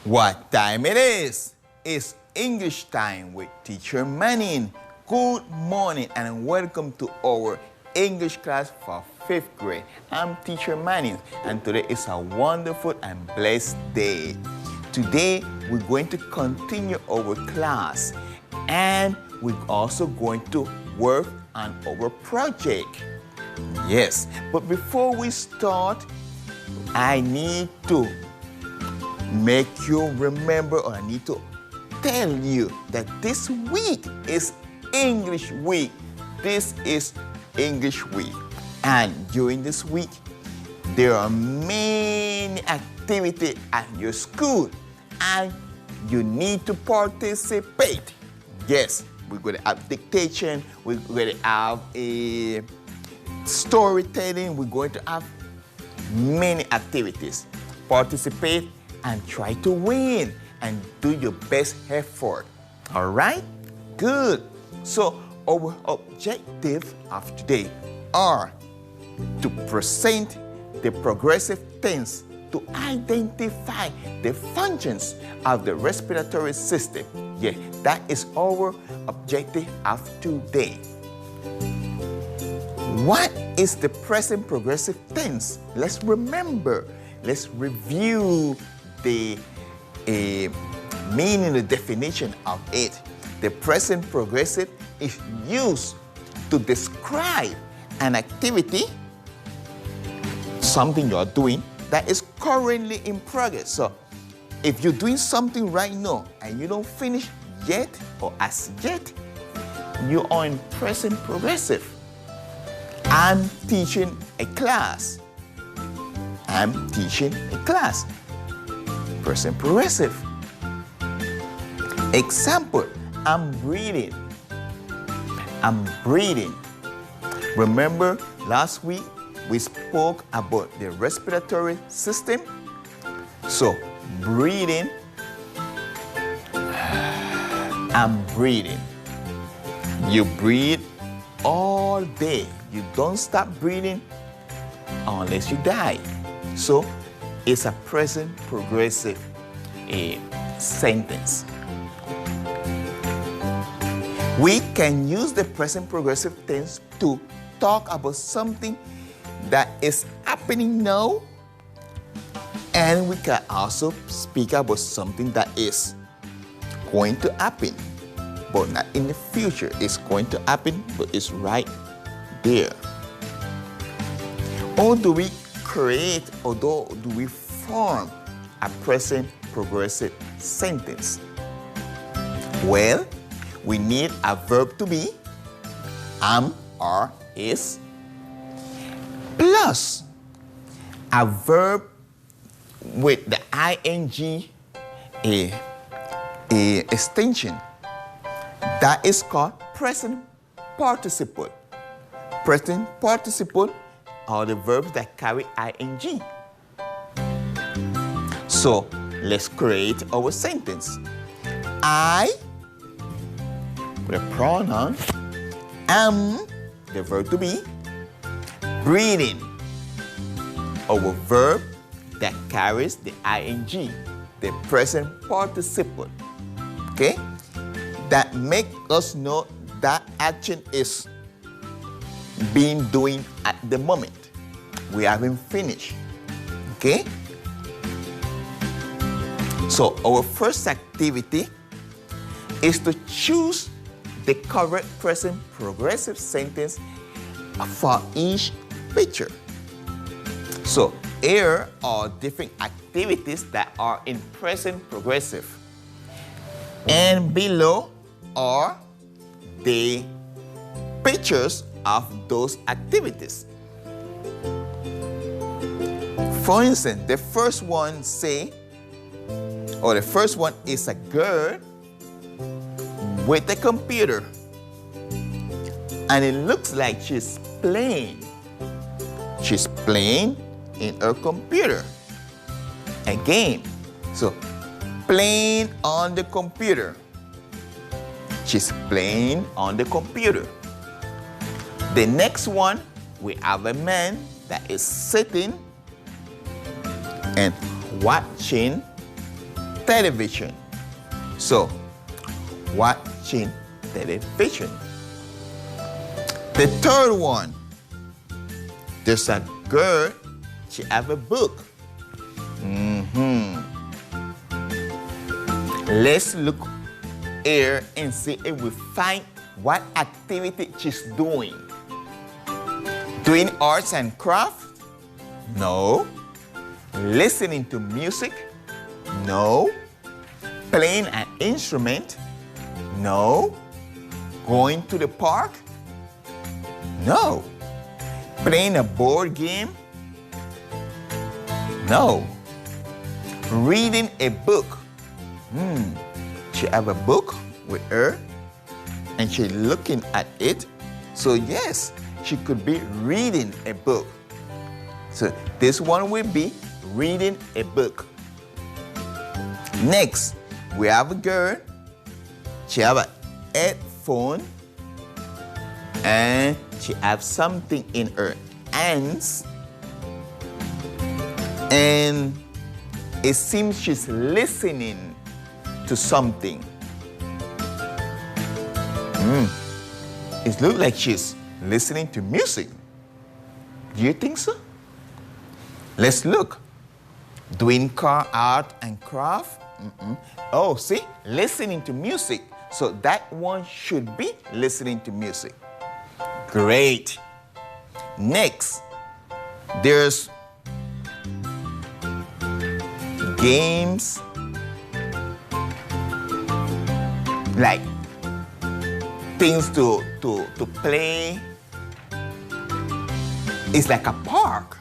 What time it is? It's English time with Teacher Manning. Good morning and welcome to our English class for 5th grade. I'm Teacher Manning and today is a wonderful and blessed day. Today we're going to continue our class and we're also going to work on our project. Yes, but before we start, I need to make you remember, or I need to tell you that this week is English week. This is English week. And during this week, there are many activities at your school and you need to participate. Yes, we're going to have dictation, we're going to have a storytelling, we're going to have many activities. Participate and try to win and do your best effort. All right? Good. So our objective of today are to present the progressive tense to identify the functions of the respiratory system. Yeah, that is our objective of today. What is the present progressive tense? Let's remember. Let's review the meaning, the definition of it. The present progressive is used to describe an activity, something you're doing that is currently in progress. So if you're doing something right now and you don't finish yet or as yet, you are in present progressive. I'm teaching a class. I'm teaching a class. Present progressive. Example, I'm breathing. I'm breathing. Remember last week we spoke about the respiratory system? So, breathing. I'm breathing. You breathe all day. You don't stop breathing unless you die. So, it's a present progressive sentence. We can use the present progressive tense to talk about something that is happening now, and we can also speak about something that is going to happen, but not in the future. It's going to happen, but it's right there. Or do we create, or do we form a present progressive sentence? Well, we need a verb to be, am, are, is, plus a verb with the ing extension. That is called present participle. Present participle are the verbs that carry ing. So let's create our sentence. I, with a pronoun, am, the verb to be, breathing, our verb that carries the ing, the present participle. Okay? That makes us know that action is being doing at the moment. We haven't finished. Okay? So our first activity is to choose the correct present progressive sentence for each picture. So here are different activities that are in present progressive. And below are the pictures of those activities. For instance, the first one is a girl with a computer. And it looks like she's playing. She's playing in her computer. A game. So, playing on the computer. She's playing on the computer. The next one, we have a man that is sitting and watching television. So, watching television. The third one, there's a girl, she have a book. Let's look here and see if we find what activity she's doing. Doing arts and craft? No. Listening to music? No. Playing an instrument? No. Going to the park? No. Playing a board game? No. Reading a book? She have a book with her and she's looking at it. So yes, she could be reading a book. So this one will be reading a book. Next, we have a girl. She have a headphone and she have something in her hands. And it seems she's listening to something. It looks like she's listening to music. Do you think so? Let's look. Doing car art and craft? Oh, see? Listening to music. So that one should be listening to music. Great. Next, there's games like things to play. It's like a park.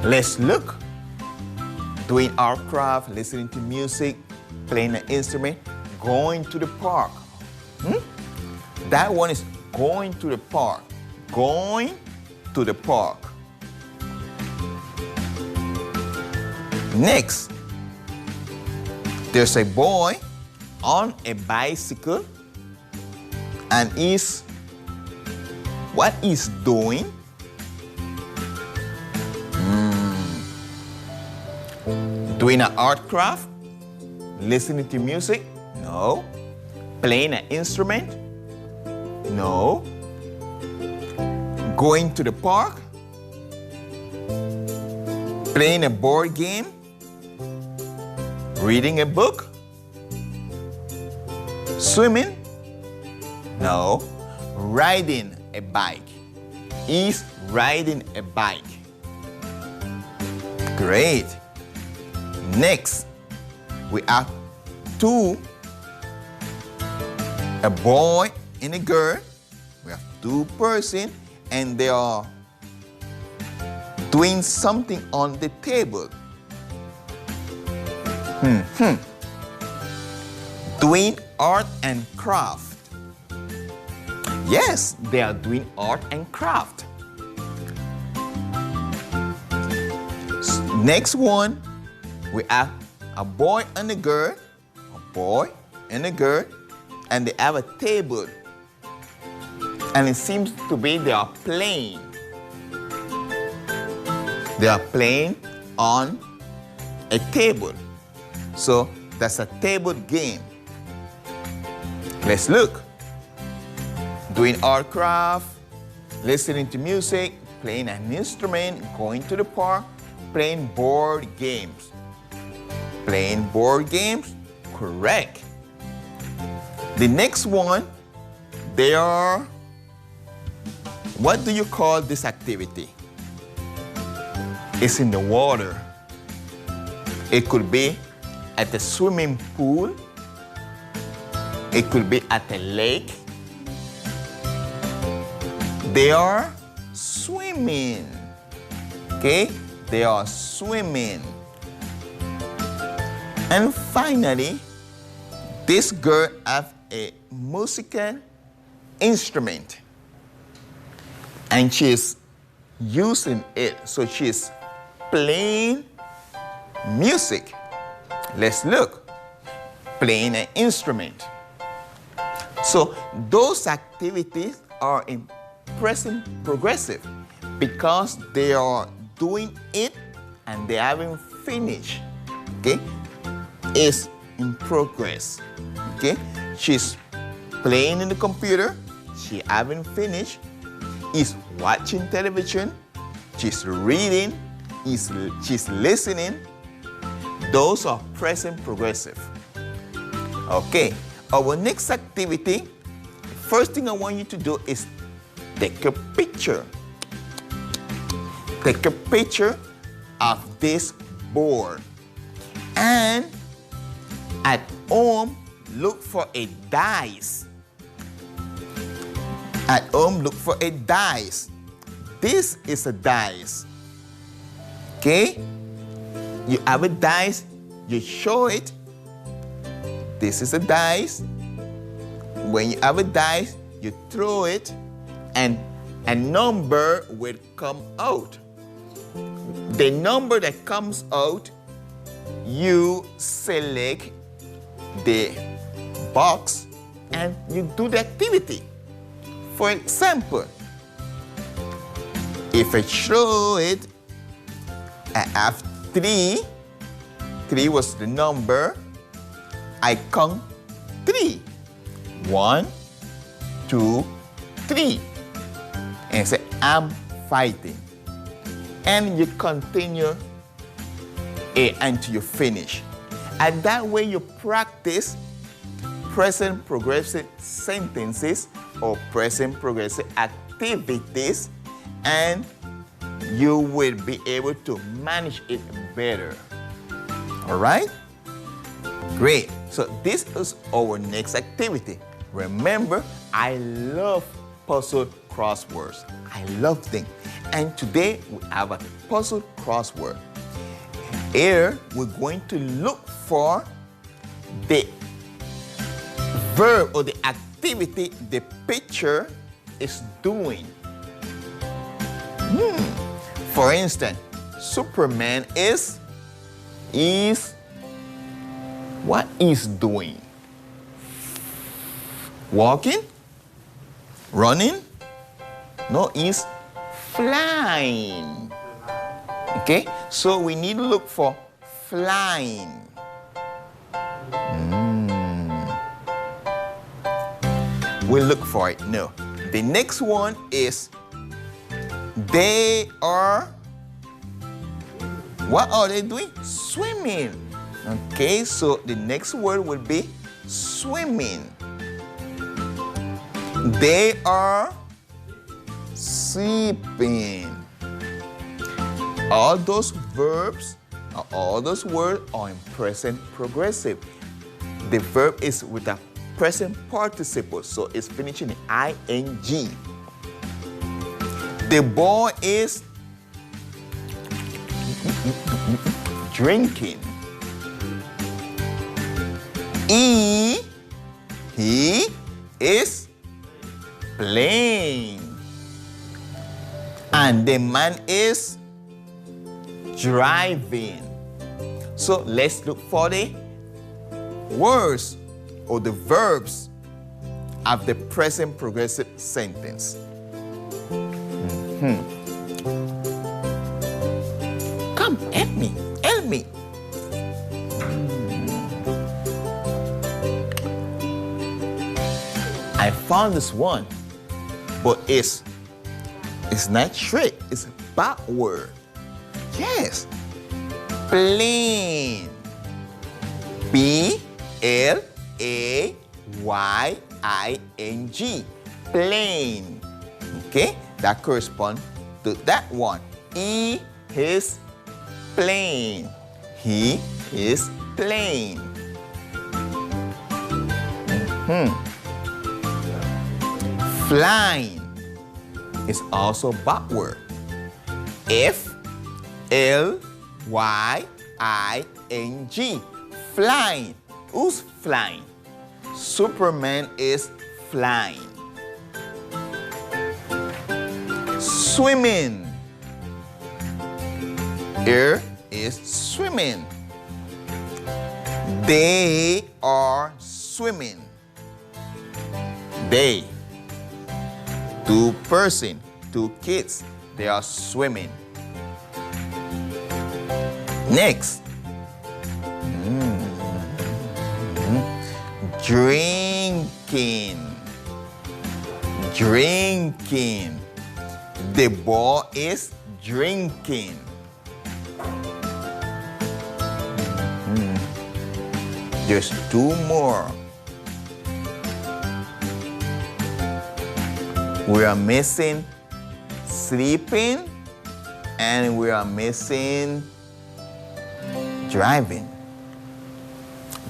Let's look. Doing art craft, listening to music, playing an instrument, going to the park. That one is going to the park. Going to the park. Next, there's a boy on a bicycle and what he's doing? Doing an art craft? Listening to music? No. Playing an instrument? No. Going to the park? Playing a board game? Reading a book? Swimming? No. Riding a bike. He's riding a bike. Great. Next, we have a boy and a girl. We have two persons and they are doing something on the table. Doing art and craft. Yes, they are doing art and craft. Next one, we have a boy and a girl, and they have a table. And it seems to be they are playing. They are playing on a table. So that's a table game. Let's look. Doing art craft, listening to music, playing an instrument, going to the park, playing board games. Playing board games? Correct. The next one, they are, what do you call this activity? It's in the water. It could be at a swimming pool. It could be at a lake. They are swimming. Okay? They are swimming. And finally, this girl has a musical instrument. And she's using it. So she's playing music. Let's look. Playing an instrument. So those activities are in present progressive because they are doing it and they haven't finished. Okay? Is in progress. Okay? She's playing in the computer. She haven't finished. Is watching television. She's reading. She's listening. Those are present progressive. Okay. Our next activity, first thing I want you to do is take a picture. Take a picture of this board. And at home, look for a dice. At home, look for a dice. This is a dice. Okay? You have a dice, you show it. This is a dice. When you have a dice, you throw it, and a number will come out. The number that comes out, you select the box and you do the activity. For example, if I throw it, I have 3. 3 was the number. I count 3. 1, 2, 3. And say, I'm fighting. And you continue until you finish. And that way you practice present progressive sentences or present progressive activities, and you will be able to manage it better. All right? Great. So this is our next activity. Remember, I love puzzle crosswords. I love them. And today we have a puzzle crossword. Here we're going to look for the verb or the activity the picture is doing. For instance, Superman what is doing? Walking? Running? No, is flying. Okay, so we need to look for flying. We'll look for it. No. The next one is what are they doing? Swimming. Okay, so the next word will be swimming. They are sleeping. All those verbs, all those words are in present progressive. The verb is with a present participle, so it's finishing in ing. The boy is drinking. He is playing. And the man is driving. So let's look for the words or the verbs of the present progressive sentence. Come, help me, help me. I found this one, but it's not straight, it's backward. Yes, plain. P-L-A-Y-I-N-G, plain. Okay, that corresponds to that one. He is plain. He is plain. Flying is also backward. F-L-Y-I-N-G, flying. Who's flying? Superman is flying. Swimming. Here is swimming. They are swimming. They. 2 persons, 2 kids, they are swimming. Next. Drinking. Drinking. The boy is drinking. There's two more. We are missing sleeping and we are missing driving.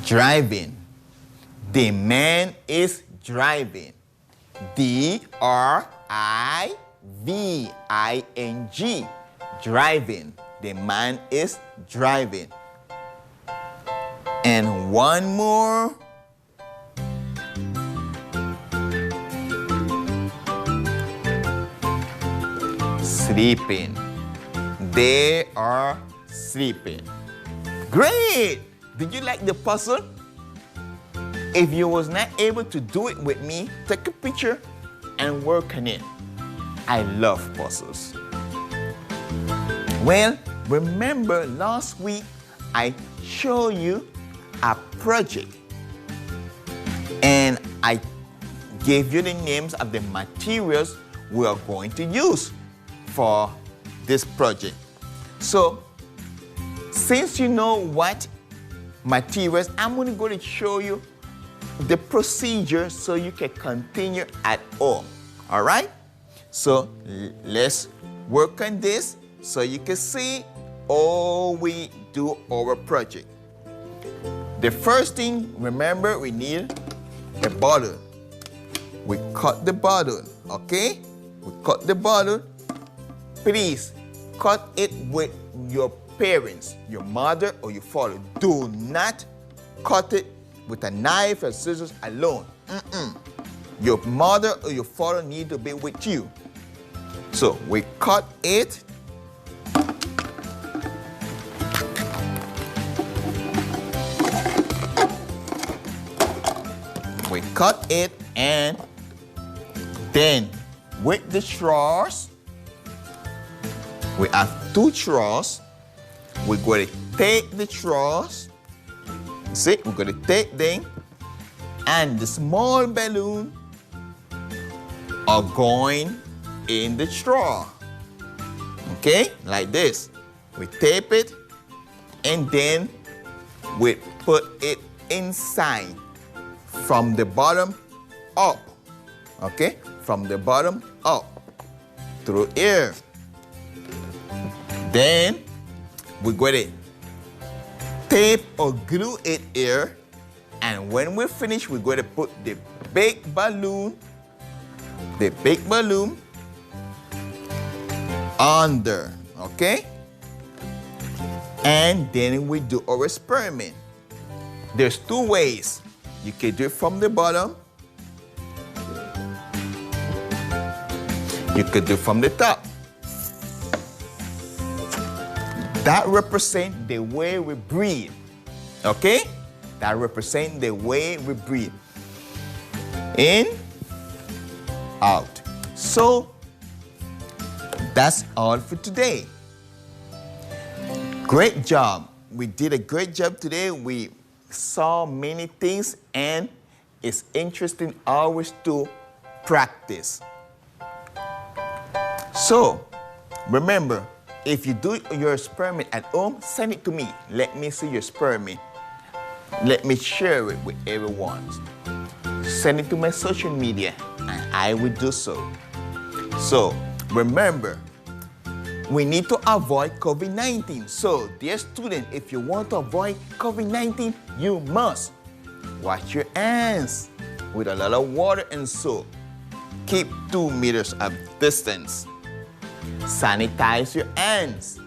Driving. The man is driving. D-R-I-V-I-N-G. Driving. The man is driving. And one more. Sleeping. They are sleeping. Great! Did you like the puzzle? If you was not able to do it with me, take a picture and work on it. I love puzzles. Well, remember last week I showed you a project and I gave you the names of the materials we are going to use for this project. So, since you know what materials, I'm going to go to show you the procedure so you can continue at home. All right? So, let's work on this so you can see how we do our project. The first thing, remember, we need a bottle. We cut the bottle, okay? We cut the bottle. Please, cut it with your parents, your mother or your father. Do not cut it with a knife or scissors alone. Your mother or your father need to be with you. So we cut it. We cut it and then with the straws, we have two straws. We're going to take the straws. See, we're going to take them and the small balloon are going in the straw. Okay, like this. We tape it and then we put it inside from the bottom up. Okay, from the bottom up through here. Then we're going to tape or glue it here, and when we finish, we're going to put the big balloon under, okay? And then we do our experiment. There's two ways. You can do it from the bottom. You could do it from the top. That represents the way we breathe, okay? That represents the way we breathe. In, out. So, that's all for today. Great job. We did a great job today. We saw many things and it's interesting always to practice. So, remember, if you do your experiment at home, send it to me. Let me see your experiment. Let me share it with everyone. Send it to my social media, and I will do so. So, remember, we need to avoid COVID-19. So, dear student, if you want to avoid COVID-19, you must wash your hands with a lot of water and soap. Keep 2 meters of distance. Sanitize your hands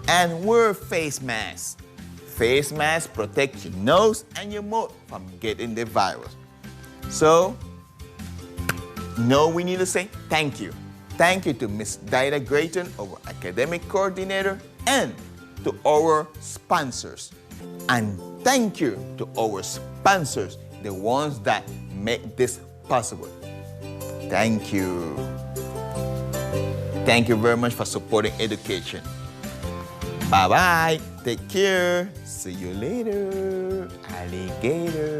and wear face masks. Face masks protect your nose and your mouth from getting the virus. So, we need to say thank you. Thank you to Ms. Dinah Grayton, our academic coordinator, and to our sponsors. And thank you to our sponsors, the ones that make this possible. Thank you. Thank you very much for supporting education. Bye-bye. Take care. See you later. Alligator.